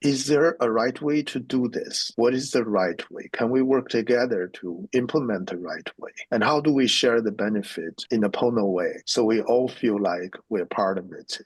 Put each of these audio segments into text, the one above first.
Is there a right way to do this? What is the right way? Can we work together to implement the right way? And how do we share the benefit in a Pono way so we all feel like we're part of it?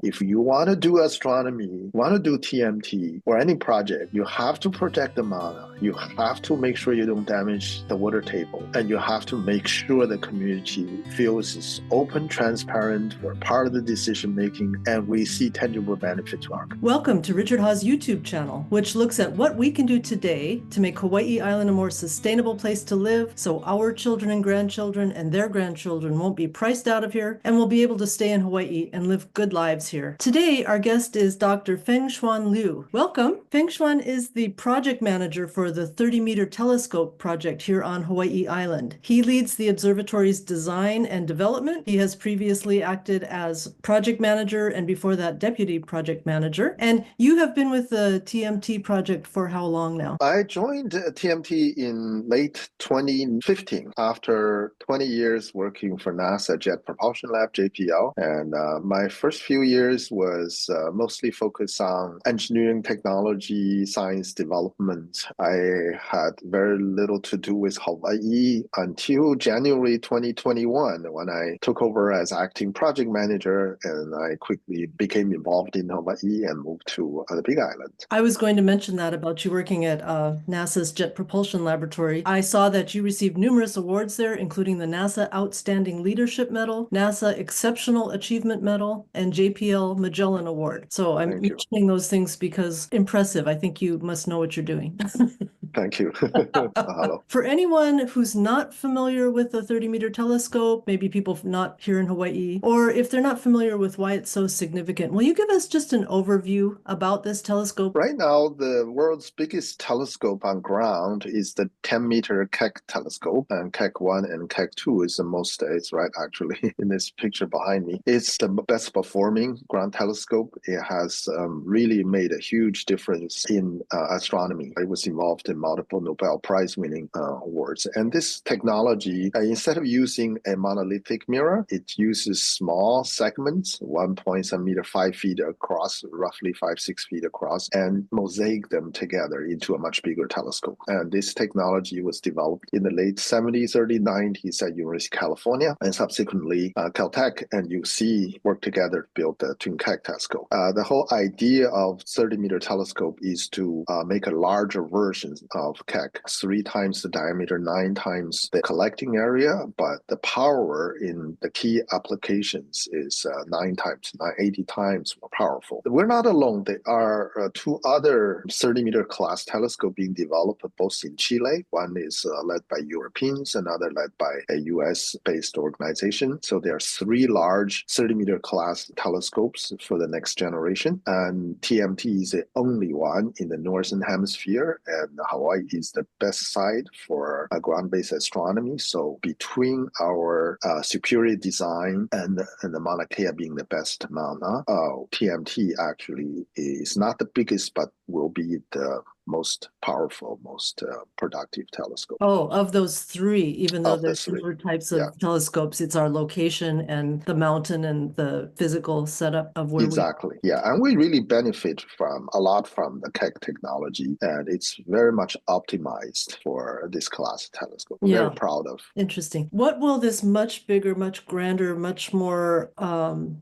If you want to do astronomy, want to do TMT or any project, you have to protect the mana. You have to make sure you don't damage the water table. And you have to make sure the community feels it's open, transparent, we're part of the decision making, and we see tangible benefit to our community. Welcome to Richard Haw's YouTube channel, which looks at what we can do today to make Hawaii Island a more sustainable place to live so our children and grandchildren and their grandchildren won't be priced out of here and will be able to stay in Hawaii and live good lives here. Today, our guest is Dr. Fengchuan Liu. Welcome. Fengchuan is the project manager for the 30-meter telescope project here on Hawaii Island. He leads the observatory's design and development. He has previously acted as project manager and before that deputy project manager. And you have been with the TMT project for how long now? I joined TMT in late 2015 after 20 years working for NASA Jet Propulsion Lab, JPL. And my first few years was mostly focused on engineering, technology, science development. I had very little to do with Hawaii until January 2021 when I took over as acting project manager, and I quickly became involved in Hawaii and moved to the Big Island. I was going to mention that about you working at NASA's Jet Propulsion Laboratory. I saw that you received numerous awards there, including the NASA Outstanding Leadership Medal, NASA Exceptional Achievement Medal, and JPL Magellan Award. So I'm mentioning those things because impressive. I think you must know what you're doing. Thank you. Hello. For anyone who's not familiar with the 30-meter telescope, maybe people not here in Hawaii, or if they're not familiar with why it's so significant, will you give us just an overview about this telescope? Right now, the world's biggest telescope on ground is the 10-meter Keck telescope, and Keck 1 and Keck 2 is the most, it's right actually in this picture behind me. It's the best performing ground telescope. It has really made a huge difference in astronomy. It was involved in multiple Nobel Prize winning awards. And this technology, instead of using a monolithic mirror, it uses small segments, 1.7 meter, 5 feet across, roughly 5-6 feet across, and mosaic them together into a much bigger telescope. And this technology was developed in the late 70s, early 90s at University of California, and subsequently Caltech and UC worked together to build the Twin Keck telescope. The whole idea of 30-meter telescope is to make a larger version of Keck, 3 times the diameter, 9 times the collecting area, but the power in the key applications is 80 times more powerful. We're not alone. There are 2 other 30-meter class telescopes being developed, both in Chile. One is led by Europeans, another led by a US-based organization. So there are 3 large 30-meter class telescopes for the next generation, and TMT is the only one in the Northern Hemisphere, and Hawaii is the best site for ground-based astronomy. So between our superior design and the maunakea being the best mauna, TMT actually is not the biggest, but will be the most powerful, most productive telescope. Oh, of those 3, even though there's different types of telescopes, it's our location and the mountain and the physical setup of where Exactly. Yeah. And we really benefit a lot from the Keck technology, and it's very much optimized for this class telescope. We're very proud of. Interesting. What will this much bigger, much grander, much more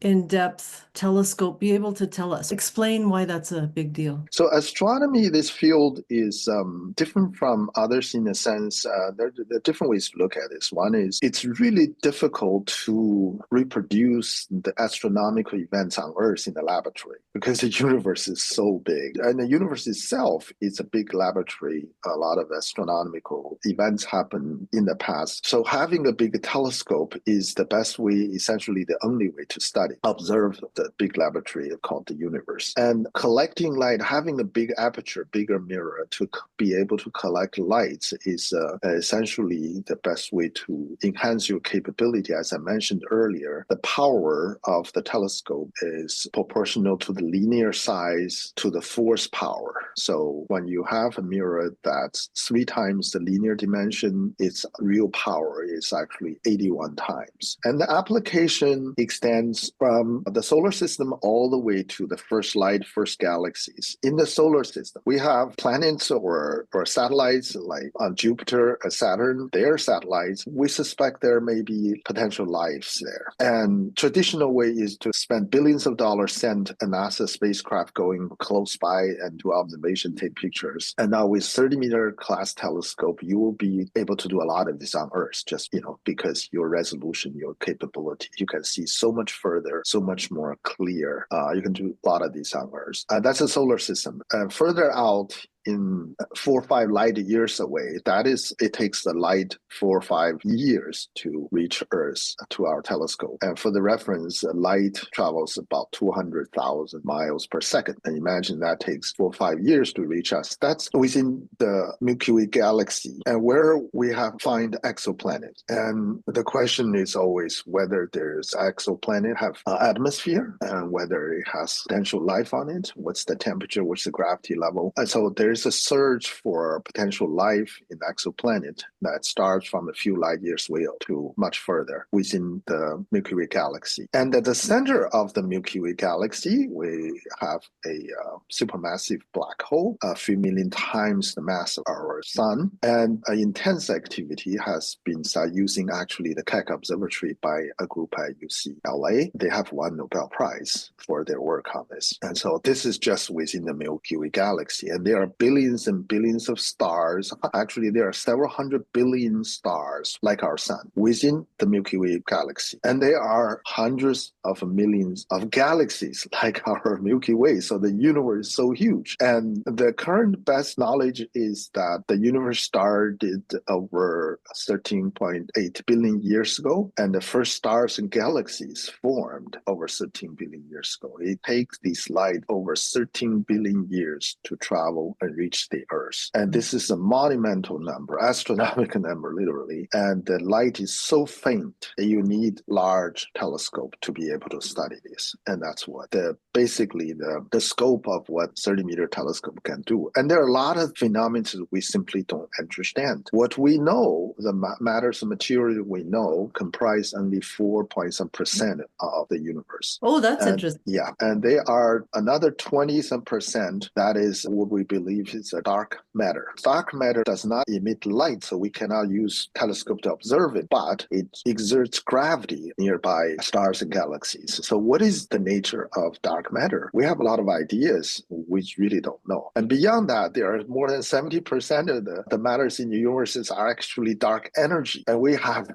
in-depth telescope be able to tell us? Explain why that's a big deal. So astronomy, this field is different from others in a sense. There are different ways to look at this. One is it's really difficult to reproduce the astronomical events on Earth in the laboratory because the universe is so big. And the universe itself is a big laboratory. A lot of astronomical events happen in the past. So having a big telescope is the best way, essentially the only way to observe the big laboratory called the universe. And collecting light, having a big aperture, bigger mirror to be able to collect lights is essentially the best way to enhance your capability. As I mentioned earlier, the power of the telescope is proportional to the linear size to the force power. So when you have a mirror that's 3 times the linear dimension, its real power is actually 81 times. And the application extends from the solar system all the way to the first light, first galaxies. In the solar system. We have planets or satellites like on Jupiter and Saturn, their satellites. We suspect there may be potential lives there. And traditional way is to spend billions of dollars, send a NASA spacecraft going close by and do observation, take pictures. And now with 30-meter class telescope, you will be able to do a lot of this on Earth, just, because your resolution, your capability, you can see so much further, so much more clear. You can do a lot of these on Earth. That's a solar system. Further out, in 4 or 5 light years away, it takes the light 4 or 5 years to reach Earth to our telescope. And for the reference, light travels about 200,000 miles per second. And imagine that takes 4 or 5 years to reach us. That's within the Milky Way galaxy, and where we find exoplanets. And the question is always whether there's exoplanet have an atmosphere and whether it has potential life on it. What's the temperature? What's the gravity level? And so there's a search for potential life in exoplanet that starts from a few light years away to much further within the Milky Way galaxy. And at the center of the Milky Way galaxy, we have a supermassive black hole, a few million times the mass of our sun. And intense activity has been using actually the Keck Observatory by a group at UCLA. They have won Nobel Prize for their work on this. And so this is just within the Milky Way galaxy. And there are billions and billions of stars. Actually, there are several hundred billion stars like our sun within the Milky Way galaxy. And there are hundreds of millions of galaxies like our Milky Way. So the universe is so huge. And the current best knowledge is that the universe started over 13.8 billion years ago. And the first stars and galaxies formed over 13 billion years ago. It takes this light over 13 billion years to travel and reach the Earth. And this is a monumental number, astronomical number, literally. And the light is so faint that you need large telescope to be able to study this. And that's what basically the scope of what 30-meter telescope can do. And there are a lot of phenomena we simply don't understand. What we know, the matters of material we know, comprise only 4% of the universe. Oh, that's interesting. Yeah. And they are another 20% that is what we believe is a dark matter. Dark matter does not emit light, so we cannot use telescope to observe it, but it exerts gravity nearby stars and galaxies. So what is the nature of dark matter? We have a lot of ideas which really don't know. And beyond that, there are more than 70% of the matters in the universe are actually dark energy. And we have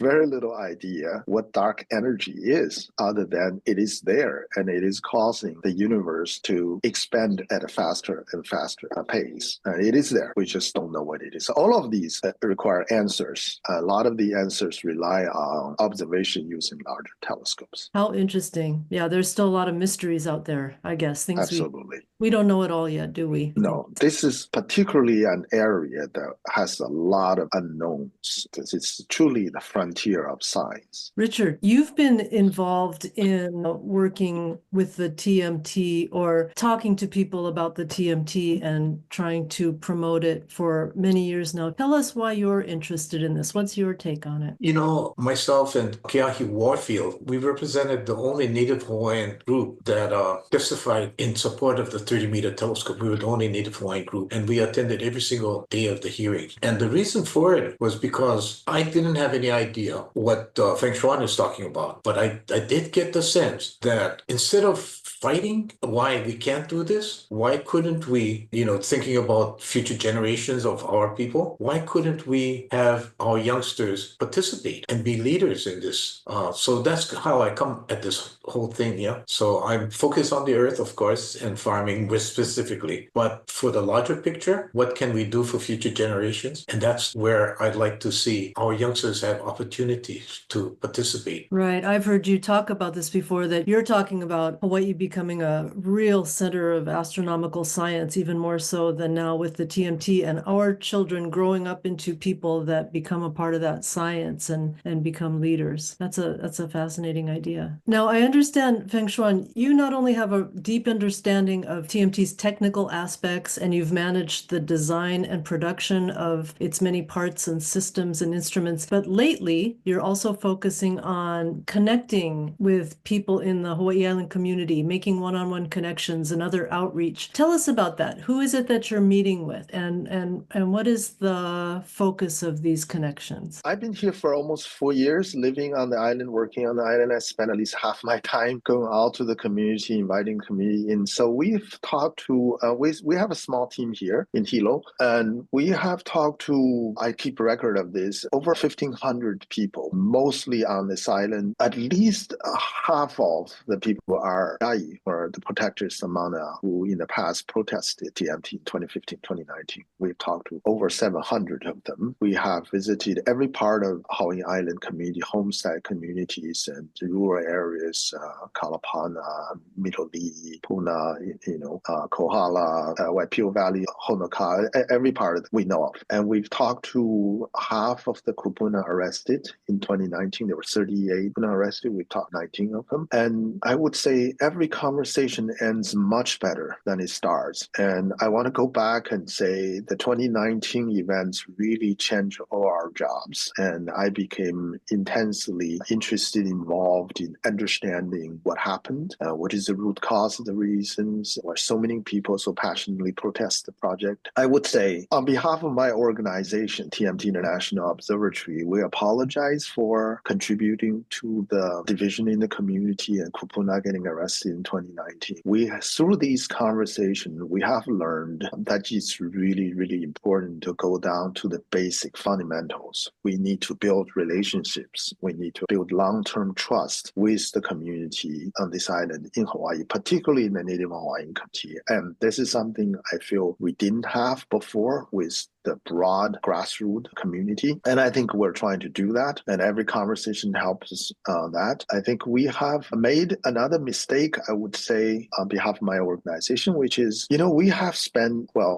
very little idea what dark energy is, other than it is there and it is causing the universe to expand at a faster and faster pace. It is there. We just don't know what it is. All of these require answers. A lot of the answers rely on observation using larger telescopes. How interesting. Yeah, there's still a lot of mysteries out there, I guess. Things Absolutely. we don't know it all yet, do we? No, this is particularly an area that has a lot of unknowns. It's truly the frontier of science. Richard, you've been involved in working with the TMT or talking to people about the TMT and trying to promote it for many years now. Tell us why you're interested in this. What's your take on it? Myself and Keahi Warfield, we represented the only Native Hawaiian group that testified in support of the 30-meter telescope. We were the only Native Hawaiian group, and we attended every single day of the hearing. And the reason for it was because I didn't have any idea what Fengchuan is talking about, but I did get the sense that instead of fighting why we can't do this, why couldn't we, thinking about future generations of our people, why couldn't we have our youngsters participate and be leaders in this? So that's how I come at this whole thing, yeah. So I'm focused on the earth, of course, and farming specifically. But for the larger picture, what can we do for future generations? And that's where I'd like to see our youngsters have opportunities to participate. Right. I've heard you talk about this before, that you're talking about Hawaii becoming a real center of astronomical science, even more so than now with the TMT, and our children growing up into people that become a part of that science and become leaders. That's a fascinating idea. Now, I understand, Fengchuan, you not only have a deep understanding of TMT's technical aspects, and you've managed the design and production of its many parts and systems and instruments, but lately you're also focusing on connecting with people in the Hawaii Island community, making one-on-one connections and other outreach. Tell us about that. Who is it that you're meeting with, and what is the focus of these connections? I've been here for almost 4 years, living on the island, working on the island. I spent at least half my time going out to the community, inviting the community in. So we've talked to, we have a small team here in Hilo, and we have talked to, I keep a record of this, over 1,500 people, mostly on this island. At least half of the people are Yai, or the protectors of maunakea, who in the past protested TMT in 2015, 2019. We've talked to over 700 of them. We have visited every part of Hawaii Island community, homestead communities and rural areas, Kalapana, Mitoli'i, Puna, Kohala, Waipio Valley, Honoka, every part that we know of. And we've talked to half of the kupuna arrested in 2019. There were 38 kupuna arrested. We talked 19 of them. And I would say every conversation ends much better than it starts. And I want to go back and say the 2019 events really changed all our jobs. And I became intensely interested, involved in understanding what happened, what is the root cause of the reasons, why so many people so passionately protest the project. I would say, on behalf of my organization, TMT International Observatory, we apologize for contributing to the division in the community and kupuna getting arrested in 2019. Through these conversations, we have learned that it's really, really important to go down to the basic fundamentals. We need to build relationships. We need to build long-term trust with the community on this island in Hawaii, particularly in the Native Hawaiian community. And this is something I feel we didn't have before with the broad grassroots community. And I think we're trying to do that. And every conversation helps us that. I think we have made another mistake, I would say, on behalf of my organization, which is, we have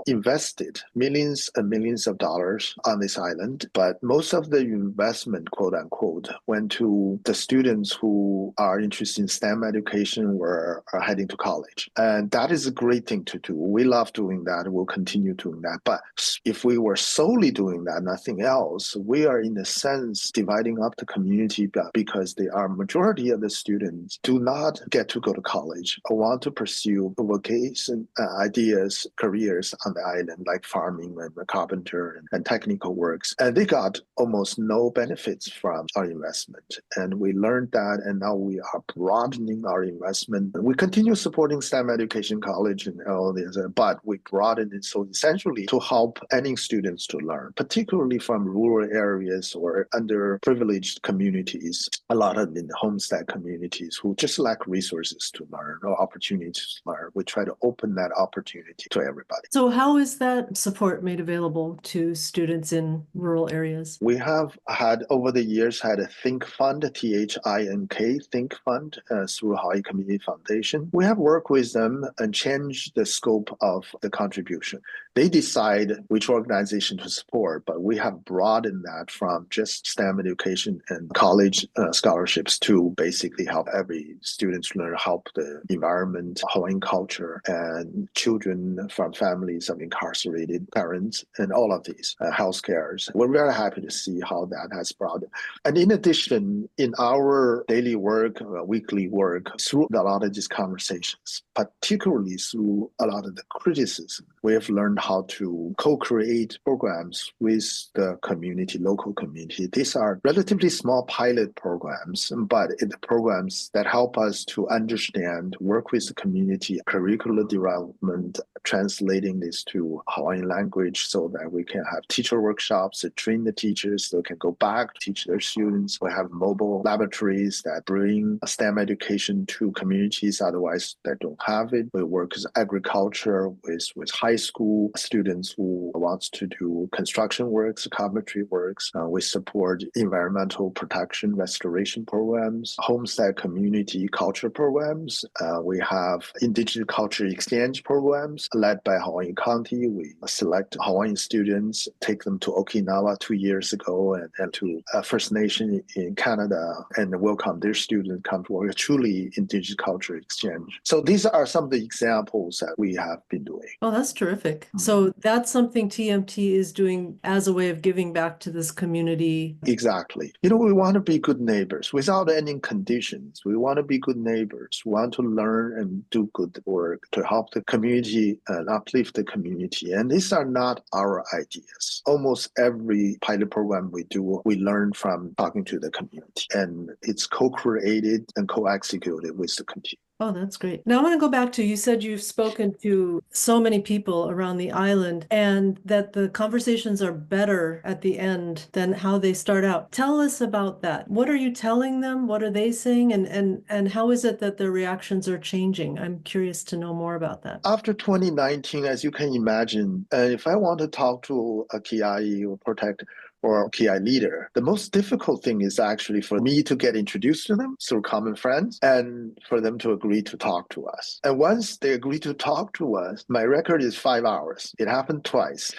invested millions and millions of dollars on this island, but most of the investment, quote unquote, went to the students who are interested in STEM education or are heading to college. And that is a great thing to do. We love doing that. We'll continue doing that. But if we were solely doing that, nothing else, we are in a sense dividing up the community because the majority of the students do not get to go to college or want to pursue vocation ideas, careers on the island, like farming and carpenter and technical works. And they got almost no benefits from our investment. And we learned that, and now we are broadening our investment. We continue supporting STEM education college and all this, but we broaden it so essentially to help any students to learn, particularly from rural areas or underprivileged communities, a lot of in the homestead communities who just lack resources to learn or opportunities to learn. We try to open that opportunity to everybody. So how is that support made available to students in rural areas? We have had, over the years, had a Think Fund, THINK, Think Fund, through Hawaii Community Foundation. We have worked with them and changed the scope of the contribution. They decide which organization to support, but we have broadened that from just STEM education and college scholarships to basically help every student learn, help the environment, Hawaiian culture, and children from families of incarcerated parents, and all of these healthcare. We're very happy to see how that has broadened. And in addition, in our daily work, weekly work, through a lot of these conversations, particularly through a lot of the criticism, we have learned how to co-create programs with the community, local community. These are relatively small pilot programs, but the programs that help us to understand, work with the community, curricular development, translating this to Hawaiian language so that we can have teacher workshops that train the teachers so they can go back, teach their students. We have mobile laboratories that bring STEM education to communities otherwise that don't have it. We work with agriculture, with high school students who want to do construction works, carpentry works. We support environmental protection, restoration programs, homestead community culture programs. We have indigenous culture exchange programs led by Hawaii County. We select Hawaiian students, take them to Okinawa 2 years ago and to First Nation in Canada and welcome their students come to a truly indigenous culture exchange. So these are some of the examples that we have been doing. Oh, that's terrific. So that's something TMT TMT is doing as a way of giving back to this community? Exactly. We want to be good neighbors without any conditions. We want to be good neighbors. We want to learn and do good work to help the community and uplift the community. And these are not our ideas. Almost every pilot program we do, we learn from talking to the community. And it's co-created and co-executed with the community. Oh, that's great. Now I want to go back to, you said you've spoken to so many people around the island and that the conversations are better at the end than how they start out. Tell us about that. What are you telling them? What are they saying? And how is it that their reactions are changing? I'm curious to know more about that. After 2019, as you can imagine, if I want to talk to a Kiai or protect or Kiai leader, the most difficult thing is actually for me to get introduced to them through common friends and for them to agree to talk to us. And once they agree to talk to us, my record is 5 hours. It happened twice.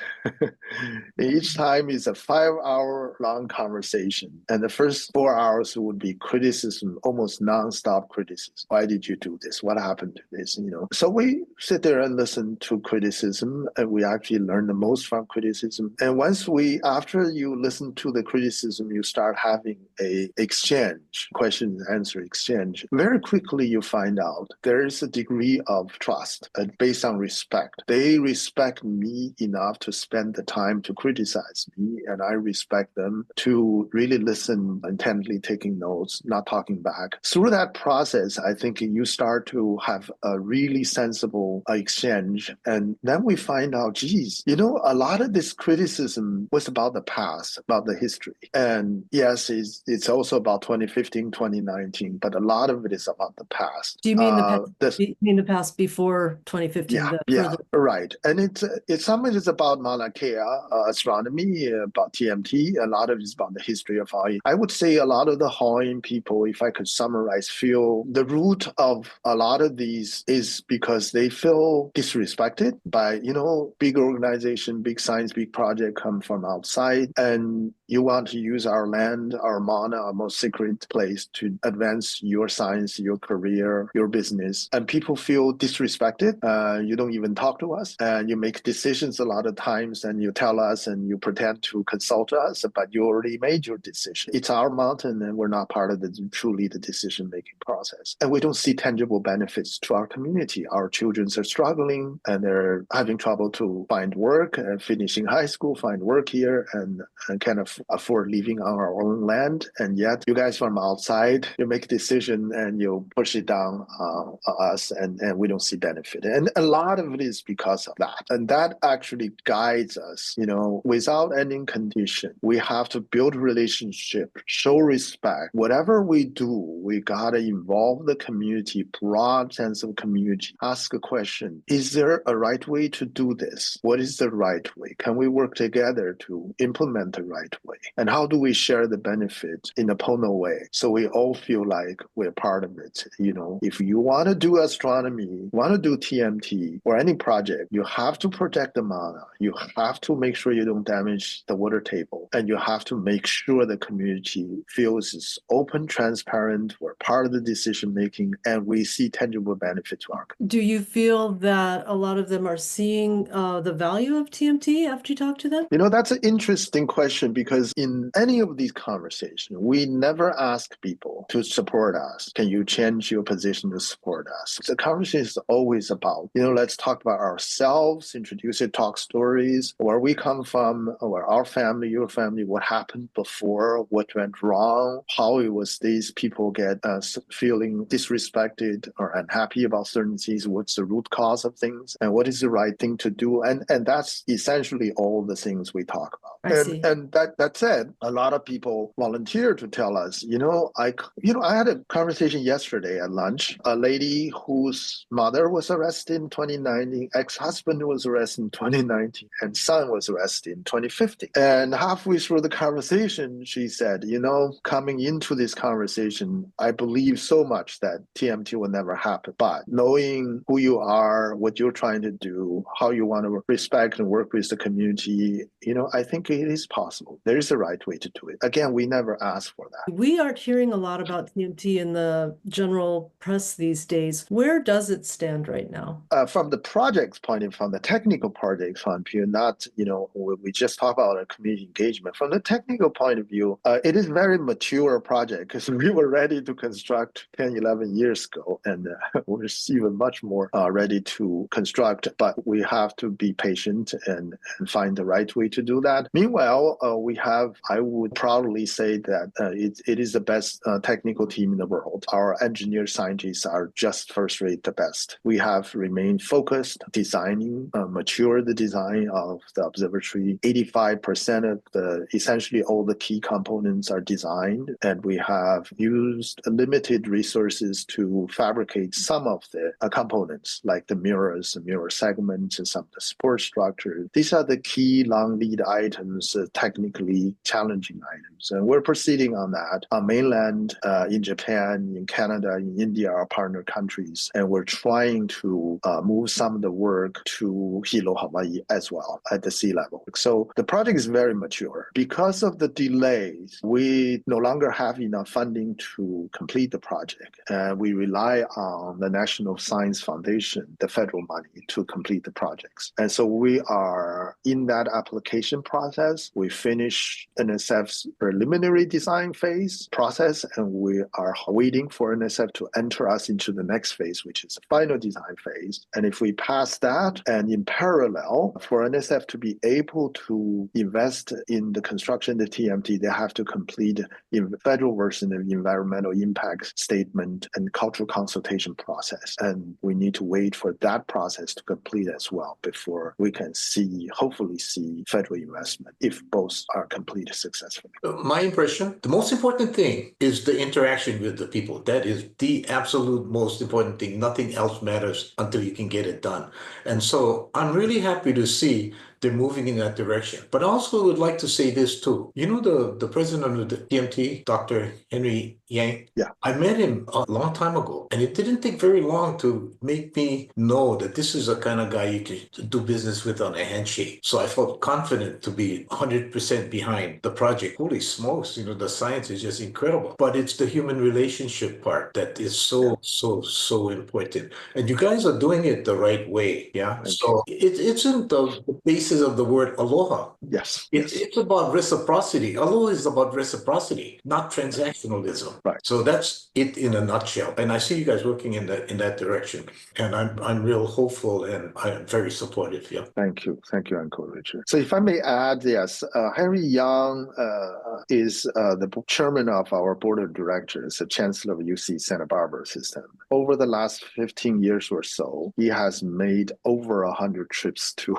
Each time is a 5-hour long conversation. And the first 4 hours would be criticism, almost nonstop criticism. Why did you do this? What happened to this? So we sit there and listen to criticism, and we actually learn the most from criticism. And after you listen to the criticism, you start having a exchange, question and answer exchange. Very quickly, you find out there is a degree of trust based on respect. They respect me enough to spend the time to criticize me, and I respect them to really listen intently, taking notes, not talking back. Through that process, I think you start to have a really sensible exchange. And then we find out, geez, a lot of this criticism was about the past, about the history. And yes, it's also about 2015, 2019, but a lot of it is about the past. Do you mean the past before 2015? Yeah, right. And some of it is about maunakea, astronomy, about TMT. A lot of it is about the history of Hawaii. I would say a lot of the Hawaiian people, if I could summarize, feel the root of a lot of these is because they feel disrespected by, big organization, big science, big project come from outside. And you want to use our land, our mana, our most sacred place to advance your science, your career, your business. And people feel disrespected. You don't even talk to us. And you make decisions a lot of times and you tell us and you pretend to consult us, but you already made your decision. It's our mountain and we're not part of truly the decision-making process. And we don't see tangible benefits to our community. Our children are struggling and they're having trouble to find work and finishing high school, find work here and kind of afford living on our own land. And yet you guys from outside, you make a decision and you push it down us and we don't see benefit. And a lot of it is because of that. And that actually guides us, without any condition. We have to build relationship, show respect. Whatever we do, we gotta involve the community, broad sense of community. Ask a question. Is there a right way to do this? What is the right way? Can we work together to implement the right way? And how do we share the benefit in a Pono way? So we all feel like we're part of it. If you want to do astronomy, want to do TMT or any project, you have to protect the mana. You have to make sure you don't damage the water table. And you have to make sure the community feels it's open, transparent, we're part of the decision making, and we see tangible benefit to our community. Do you feel that a lot of them are seeing the value of TMT after you talk to them? That's an interesting question because in any of these conversations, we never ask people to support us. Can you change your position to support us? The conversation is always about, let's talk about ourselves, introduce it, talk stories, where we come from, where our family, your family, what happened before, what went wrong, how it was these people get feeling disrespected or unhappy about certain things, what's the root cause of things, and what is the right thing to do. And that's essentially all the things we talk about. And that said, a lot of people volunteer to tell us, I had a conversation yesterday at lunch, a lady whose mother was arrested in 2019, ex-husband was arrested in 2019, and son was arrested in 2015. And halfway through the conversation, she said, coming into this conversation, I believe so much that TMT will never happen. But knowing who you are, what you're trying to do, how you want to respect and work with the community, I think it is possible. There there is a right way to do it. Again, we never asked for that. We aren't hearing a lot about TMT in the general press these days. Where does it stand right now? From the project's point of view, from the technical project point of view, not, we just talk about a community engagement. From the technical point of view, it is a very mature project because we were ready to construct 10, 11 years ago, and we're even much more ready to construct, but we have to be patient and find the right way to do that. Meanwhile, I would proudly say that it is the best technical team in the world. Our engineer scientists are just first rate, the best. We have remained focused, designing, mature the design of the observatory. 85% of essentially all the key components are designed, and we have used limited resources to fabricate some of the components, like the mirrors, the mirror segments, and some of the support structure. These are the key long lead items, technically challenging items. And we're proceeding on that on mainland, in Japan, in Canada, in India, our partner countries. And we're trying to move some of the work to Hilo, Hawaii as well at the sea level. So the project is very mature. Because of the delays, we no longer have enough funding to complete the project. And we rely on the National Science Foundation, the federal money, to complete the projects. And so we are in that application process. We finished NSF's preliminary design phase process, and we are waiting for NSF to enter us into the next phase, which is the final design phase. And if we pass that, and in parallel, for NSF to be able to invest in the construction of the TMT, they have to complete the federal version of the environmental impact statement and cultural consultation process. And we need to wait for that process to complete as well before we can hopefully see federal investment, if both are completed successfully. My impression, the most important thing is the interaction with the people. That is the absolute most important thing. Nothing else matters until you can get it done. And so I'm really happy to see they're moving in that direction. But I also would like to say this too. You know the president of the TMT, Dr. Henry Yang? Yeah. I met him a long time ago, and it didn't take very long to make me know that this is the kind of guy you can do business with on a handshake. So I felt confident to be 100% behind the project. Holy smokes, the science is just incredible. But it's the human relationship part that is so important. And you guys are doing it the right way. Yeah. So it isn't the basis of the word aloha. Yes. It's about reciprocity. Aloha is about reciprocity, not transactionalism. Right. So that's it in a nutshell. And I see you guys working in that direction. And I'm real hopeful, and I'm very supportive. Yeah. Thank you, Uncle Richard. So if I may add, yes, Henry Yang is the chairman of our board of directors, the chancellor of UC Santa Barbara system. Over the last 15 years or so, he has made over 100 trips to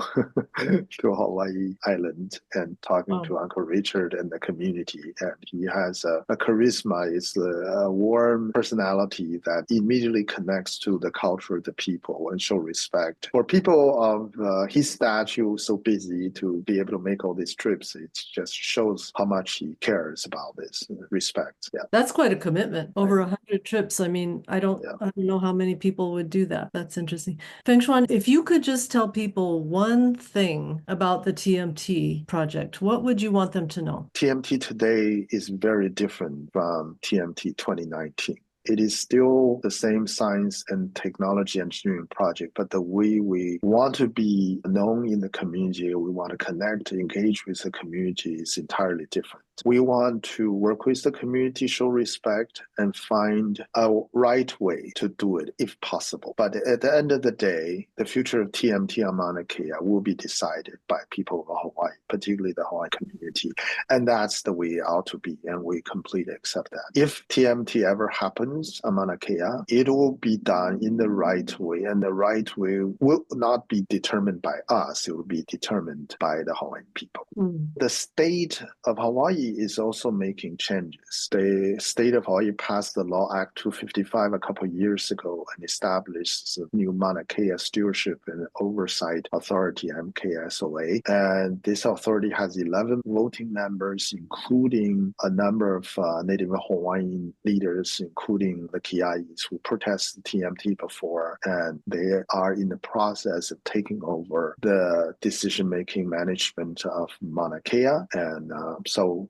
to Hawaii Island and talking to Uncle Richard and the community. And he has a charisma, it's a warm personality that immediately connects to the culture of the people and show respect. For people of his stature, so busy to be able to make all these trips, it just shows how much he cares about this respect. Yeah. That's quite a commitment. Over 100 trips. I mean, I don't know how many people would do that. That's interesting. Fengchuan, if you could just tell people one thing about the TMT project, what would you want them to know? TMT today is very different from TMT 2019. It is still the same science and technology engineering project, but the way we want to be known in the community, we want to connect, engage with the community is entirely different. We want to work with the community, show respect, and find a right way to do it if possible. But at the end of the day, the future of TMT on Mauna Kea will be decided by people of Hawaii, particularly the Hawaiian community. And that's the way it ought to be, and we completely accept that. If TMT ever happens on Mauna Kea, it will be done in the right way, and the right way will not be determined by us, it will be determined by the Hawaiian people. The state of Hawaii Hawaii is also making changes. The state of Hawaii passed the Law Act 255 a couple of years ago and established the new Maunakea Stewardship and Oversight Authority, MKSOA. And this authority has 11 voting members, including a number of Native Hawaiian leaders, including the Kia'is who protested TMT before, and they are in the process of taking over the decision-making management of Maunakea. And so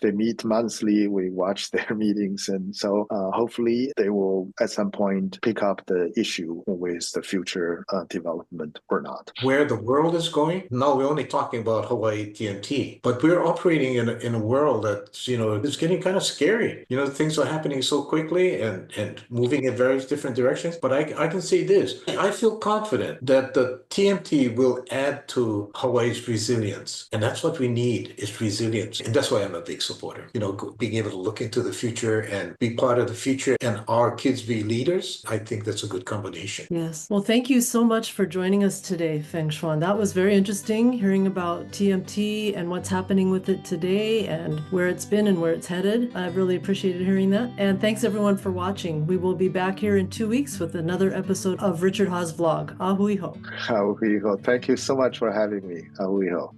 they meet monthly, we watch their meetings, and so hopefully they will at some point pick up the issue with the future development or not. Where the world is going? No, we're only talking about Hawaii TMT, but we're operating in a world that's, it's getting kind of scary. Things are happening so quickly and moving in various different directions. But I can say this, I feel confident that the TMT will add to Hawaii's resilience. And that's what we need, is resilience. And that's why I'm a big supporter. Being able to look into the future and be part of the future and our kids be leaders, I think that's a good combination. Yes. Well, thank you so much for joining us today, Fengchuan. That was very interesting, hearing about TMT and what's happening with it today and where it's been and where it's headed. I really appreciated hearing that. And thanks everyone for watching. We will be back here in 2 weeks with another episode of Richard Ha's vlog. Ahui ho. Ahui ho. Thank you so much for having me. Ahui ho.